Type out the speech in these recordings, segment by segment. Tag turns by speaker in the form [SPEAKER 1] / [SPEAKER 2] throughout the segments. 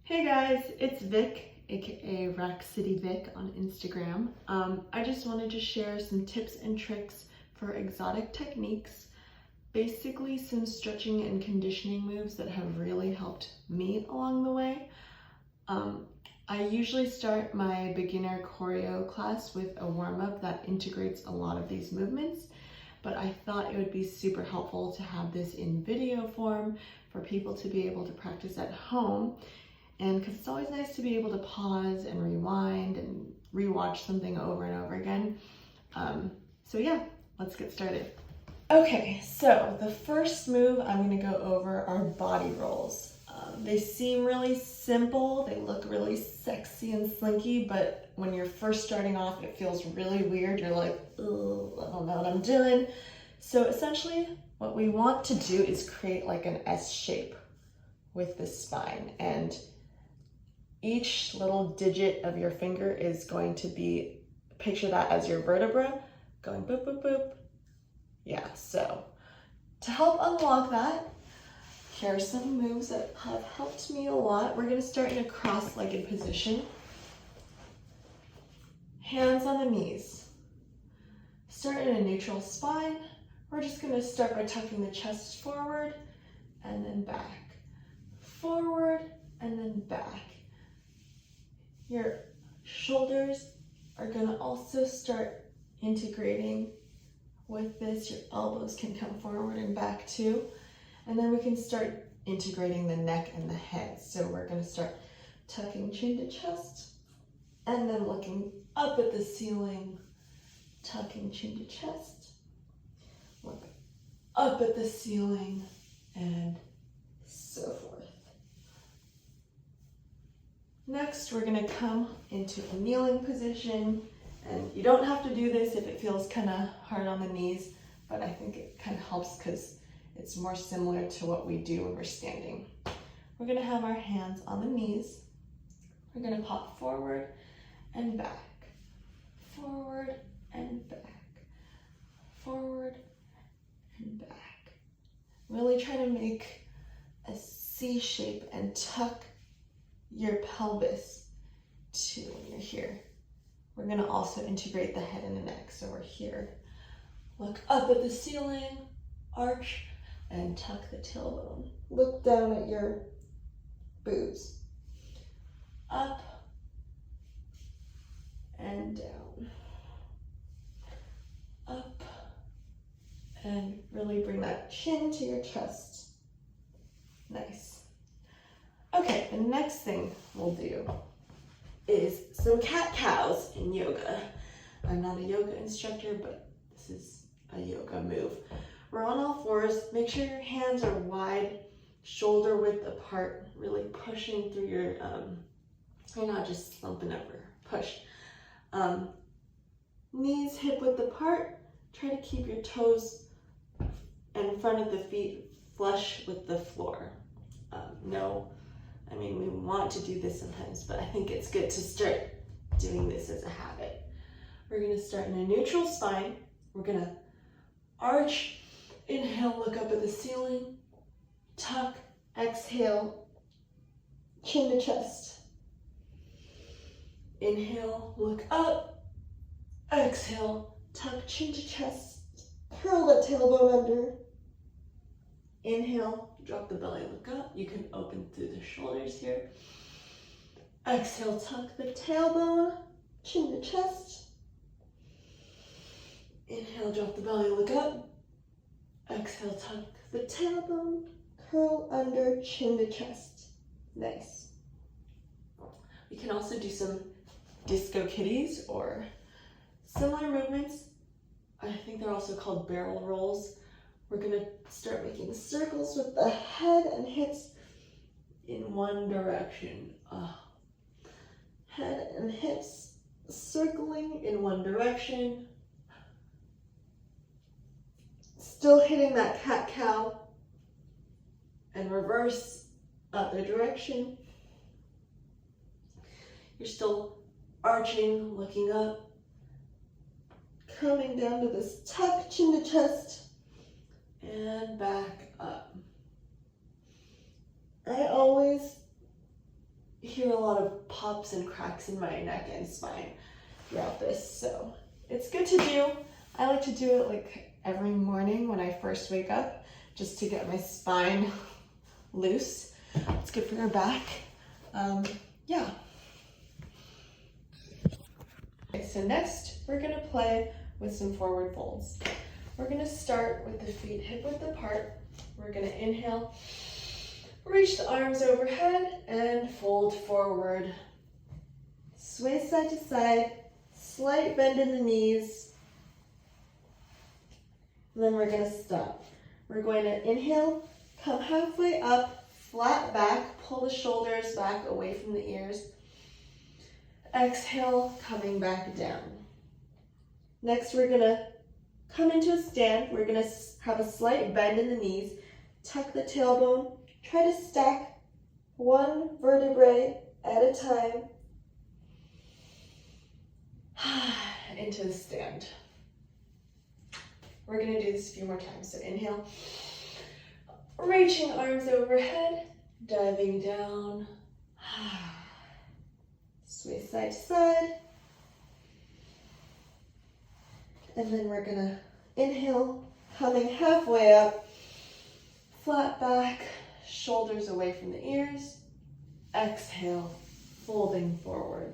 [SPEAKER 1] Hey guys, it's Vic, aka Rack City Vic on Instagram. I just wanted to share some tips and tricks for exotic techniques, basically some stretching and conditioning moves that have really helped me along the way. I usually start my beginner choreo class with a warm-up that integrates a lot of these movements, but I thought it would be super helpful to have this in video form for people to be able to practice at home. And because it's always nice to be able to pause and rewind and rewatch something over and over again. So yeah, let's get started. Okay, so the first move I'm going to go over are body rolls. They seem really simple, they look really sexy and slinky, but when you're first starting off, it feels really weird. You're like, oh, I don't know what I'm doing. So essentially, what we want to do is create like an S shape with the spine, and each little digit of your finger is going to be, picture that as your vertebra, going boop, boop, boop. Yeah, so to help unlock that, here are some moves that have helped me a lot. We're gonna start in a cross-legged position. Hands on the knees. Start in a neutral spine. We're just gonna start by tucking the chest forward and then back. Forward and then back. Your shoulders are gonna also start integrating with this. Your elbows can come forward and back too. And then we can start integrating the neck and the head. So we're gonna start tucking chin to chest and then looking up at the ceiling, tucking chin to chest, look up at the ceiling, and so forth. Next, we're gonna come into a kneeling position, and you don't have to do this if it feels kind of hard on the knees, but I think it kind of helps because it's more similar to what we do when we're standing. We're gonna have our hands on the knees. We're gonna pop forward and back, forward and back, forward and back. Really try to make a C shape and tuck your pelvis to when you're here. We're gonna also integrate the head and the neck. So we're here. Look up at the ceiling, arch, and tuck the tailbone. Look down at your boobs. Up and down. Up and really bring that chin to your chest. Nice. Okay, the next thing we'll do is some cat-cows in yoga. I'm not a yoga instructor, but this is a yoga move. We're on all fours. Make sure your hands are wide, shoulder width apart, really pushing through your, you're not just slumping over, push. Knees hip width apart. Try to keep your toes in front of the feet flush with the floor. We want to do this sometimes, but I think it's good to start doing this as a habit. We're gonna start in a neutral spine. We're gonna arch, inhale, look up at the ceiling, tuck, exhale, chin to chest. Inhale, look up, exhale, tuck, chin to chest, curl that tailbone under. Inhale, drop the belly, look up. You can open through the shoulders here. Exhale, tuck the tailbone, chin to chest. Inhale, drop the belly, look up. Exhale, tuck the tailbone, curl under, chin to chest. Nice. We can also do some disco kitties or similar movements. I think they're also called barrel rolls. We're gonna start making circles with the head and hips in one direction. Head and hips circling in one direction. Still hitting that cat-cow and reverse other direction. You're still arching, looking up, coming down to this tuck, chin to chest, and back up. I always hear a lot of pops and cracks in my neck and spine throughout this, so it's good to do. I like to do it like every morning when I first wake up, just to get my spine loose. It's good for your back. Yeah. Okay, so next we're gonna play with some forward folds. We're gonna start with the feet hip width apart. We're gonna inhale, reach the arms overhead and fold forward. Sway side to side, slight bend in the knees. And then we're gonna stop. We're going to inhale, come halfway up, flat back, pull the shoulders back away from the ears. Exhale, coming back down. Next, we're gonna come into a stand. We're gonna have a slight bend in the knees, tuck the tailbone, try to stack one vertebrae at a time into the stand. We're gonna do this a few more times. So inhale, reaching arms overhead, diving down, sway side to side. And then we're gonna inhale, coming halfway up, flat back, shoulders away from the ears. Exhale, folding forward.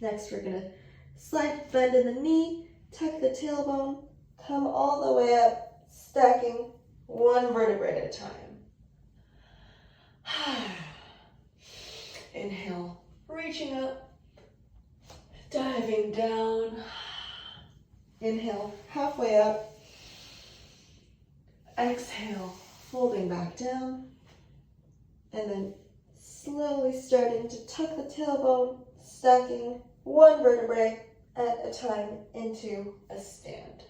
[SPEAKER 1] Next, we're gonna slight bend in the knee, tuck the tailbone, come all the way up, stacking one vertebrae at a time. Inhale, reaching up, diving down. Inhale, halfway up. Exhale, folding back down. And then slowly starting to tuck the tailbone, stacking one vertebrae at a time into a stand.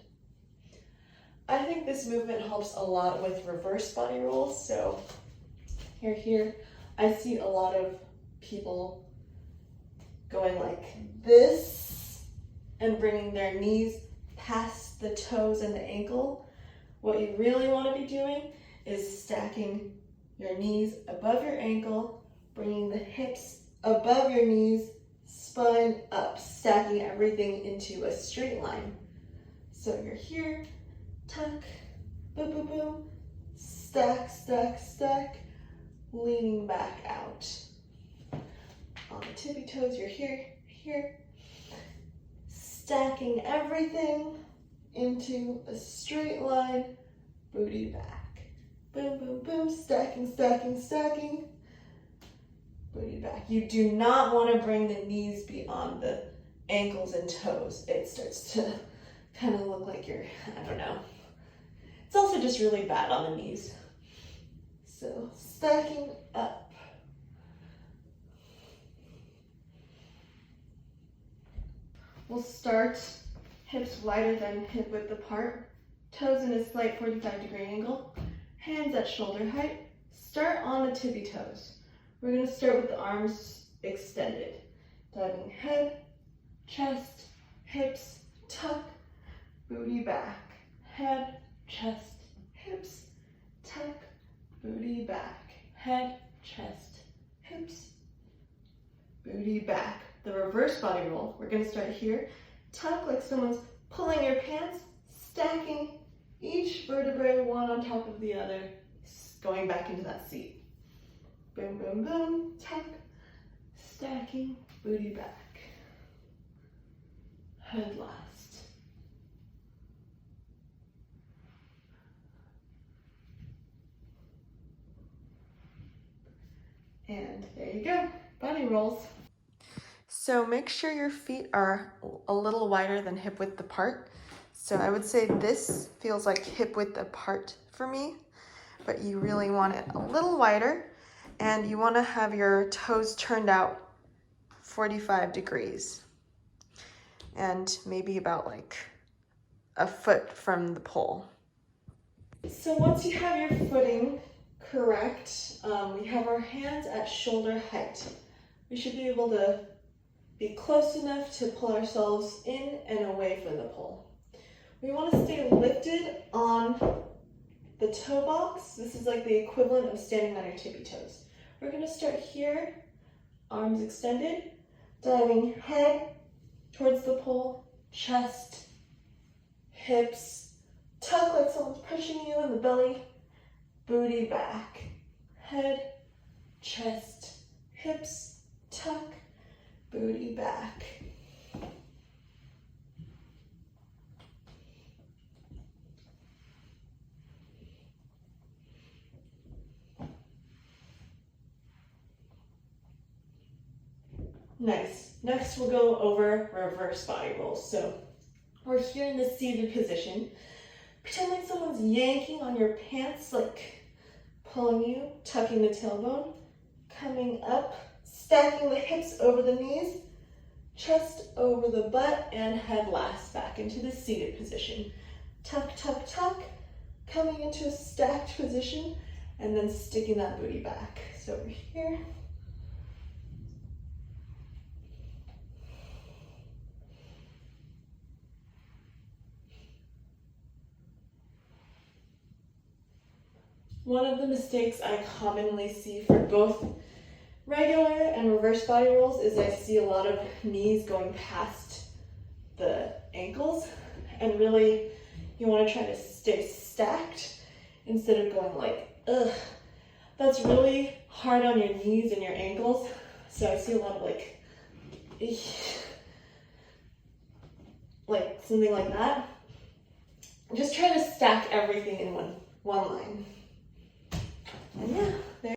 [SPEAKER 1] I think this movement helps a lot with reverse body rolls. So here, I see a lot of people going like this and bringing their knees past the toes and the ankle. What you really want to be doing is stacking your knees above your ankle, bringing the hips above your knees, spine up, stacking everything into a straight line. So you're here, tuck, boom, boom, boom, stack, stack, stack, leaning back out. On the tippy toes, you're here, here, stacking everything into a straight line, booty back. Boom, boom, boom, stacking, stacking, stacking, booty back. You do not want to bring the knees beyond the ankles and toes. It starts to kind of look like you're, I don't know. It's also just really bad on the knees. So stacking up. We'll start hips wider than hip width apart, toes in a slight 45-degree angle, hands at shoulder height. Start on the tippy toes. We're going to start with the arms extended. Diving head, chest, hips, tuck, booty back. Head, chest, hips, tuck, booty back. Head, chest, hips, booty back. The reverse body roll, we're going to start here. Tuck like someone's pulling your pants, stacking each vertebrae one on top of the other, going back into that seat. Boom, boom, boom, tuck, stacking, booty back. Head last. And there you go, body rolls. So make sure your feet are a little wider than hip width apart. So I would say this feels like hip width apart for me, but you really want it a little wider, and you want to have your toes turned out 45 degrees and maybe about like a foot from the pole. So once you have your footing correct, we have our hands at shoulder height. We should be able to be close enough to pull ourselves in and away from the pole. We want to stay lifted on the toe box. This is like the equivalent of standing on your tippy toes. We're going to start here, arms extended, diving head towards the pole, chest, hips, tuck like someone's pushing you in the belly, booty back, head, chest, hips, tuck, booty back. Nice. Next we'll go over reverse body rolls. So we're here in the seated position. Pretend like someone's yanking on your pants, like pulling you, tucking the tailbone, coming up, stacking the hips over the knees, chest over the butt, and head last back into the seated position. Tuck, tuck, tuck, coming into a stacked position, and then sticking that booty back. So over here. One of the mistakes I commonly see for both regular and reverse body rolls is I see a lot of knees going past the ankles, and really you want to try to stay stacked instead of going like, ugh. That's really hard on your knees and your ankles, so I see a lot of like something like that. Just try to stack everything in one line. And yeah, there.